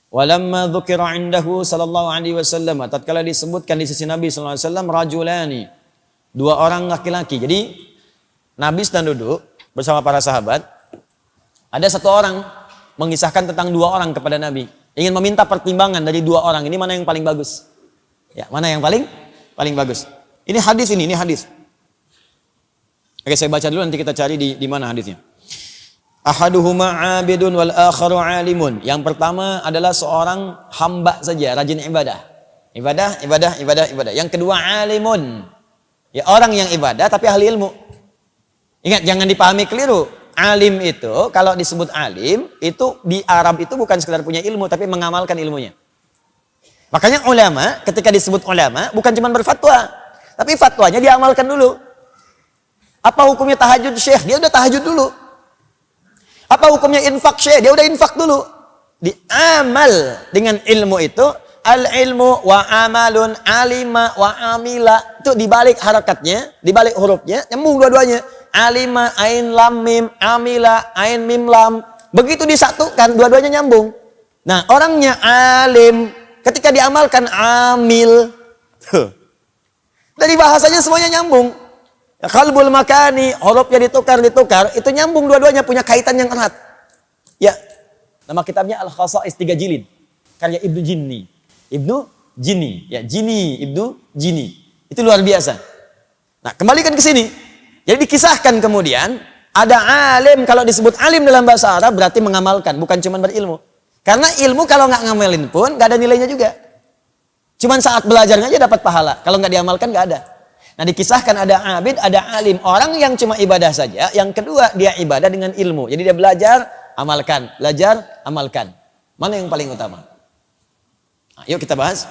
Walamma dzukira indahu sallallahu alaihi wasallam, tatkala disebutkan di sisi Nabi sallallahu alaihi wasallam rajulani, dua orang laki-laki. Jadi Nabi sedang duduk bersama para sahabat. Ada satu orang mengisahkan tentang dua orang kepada Nabi. Ingin meminta pertimbangan dari dua orang ini mana yang paling bagus. Ya, mana yang paling bagus. Ini hadis ini hadis. Oke, saya baca dulu nanti kita cari di mana hadisnya. Ahaduhuma 'abidun wal akharu 'alimun. Yang pertama adalah seorang hamba saja, rajin ibadah. Ibadah. Yang kedua 'alimun. Ya, orang yang ibadah tapi ahli ilmu. Ingat, jangan dipahami keliru. Alim itu, kalau disebut alim, itu di Arab itu bukan sekedar punya ilmu, tapi mengamalkan ilmunya. Makanya ulama, ketika disebut ulama, bukan cuma berfatwa, tapi fatwanya diamalkan dulu. Apa hukumnya tahajud syekh? Dia udah tahajud dulu. Apa hukumnya infak syekh? Dia udah infak dulu. Diamal dengan ilmu itu, al-ilmu wa amalun alima wa amila. Itu dibalik harakatnya, dibalik hurufnya, nyambung dua-duanya. Alima, ain lam mim, amila, ain mim lam. Begitu disatukan, dua-duanya nyambung. Nah, orangnya alim, ketika diamalkan amil. Dari bahasanya semuanya nyambung. Qalbul makani, hurufnya ditukar, itu nyambung dua-duanya, punya kaitan yang erat. Ya, nama kitabnya Al-Khasa'is 3 jilid, karya Ibnu Jinni. Ya, Ibnu Jinni. Itu luar biasa. Nah, kembalikan ke sini. Jadi dikisahkan kemudian, ada alim, kalau disebut alim dalam bahasa Arab berarti mengamalkan, bukan cuma berilmu. Karena ilmu kalau nggak ngamalin pun nggak ada nilainya juga. Cuman saat belajarnya aja dapat pahala, kalau nggak diamalkan nggak ada. Nah, dikisahkan ada abid, ada alim. Orang yang cuma ibadah saja, yang kedua dia ibadah dengan ilmu. Jadi dia belajar, amalkan. Mana yang paling utama? Nah, yuk kita bahas.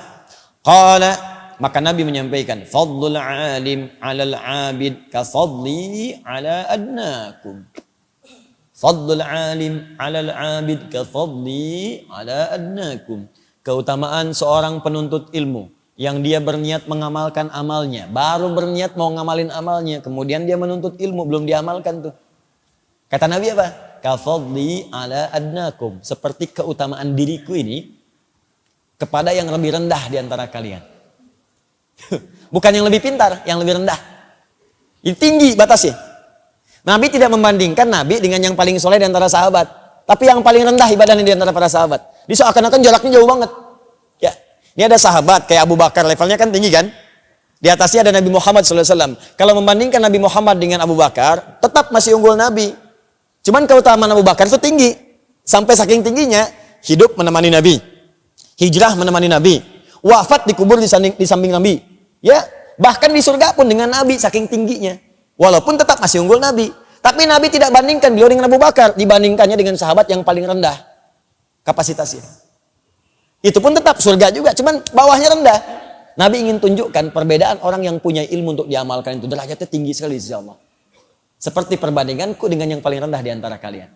Qala, maka Nabi menyampaikan, fadlul alim 'alal 'abid ka fadli 'ala adnakum. Fadlul alim 'alal 'abid ka fadli 'ala adnakum. Keutamaan seorang penuntut ilmu yang dia berniat mengamalkan amalnya, baru berniat mau ngamalin amalnya, kemudian dia menuntut ilmu, belum diamalkan tuh. Kata Nabi apa? Kafadli ala adnakum, seperti keutamaan diriku ini kepada yang lebih rendah di antara kalian. Bukan yang lebih pintar, yang lebih rendah. Ini tinggi batasnya. Nabi tidak membandingkan Nabi dengan yang paling soleh di antara sahabat, tapi yang paling rendah ibadahnya di antara para sahabat. Di seakan-akan jaraknya jauh banget. Ya. Ini ada sahabat kayak Abu Bakar, levelnya kan tinggi kan? Di atasnya ada Nabi Muhammad SAW. Kalau membandingkan Nabi Muhammad dengan Abu Bakar, tetap masih unggul Nabi. Cuman keutamaan Abu Bakar itu tinggi. Sampai saking tingginya, hidup menemani Nabi. Hijrah menemani Nabi. Wafat dikubur di samping Nabi. Ya, bahkan di surga pun dengan Nabi saking tingginya. Walaupun tetap masih unggul Nabi. Tapi Nabi tidak bandingkan beliau dengan Abu Bakar. Dibandingkannya dengan sahabat yang paling rendah kapasitasnya. Itu pun tetap surga juga, cuman bawahnya rendah. Nabi ingin tunjukkan perbedaan orang yang punya ilmu untuk diamalkan itu derajatnya tinggi sekali insya Allah. Seperti perbandinganku dengan yang paling rendah di antara kalian.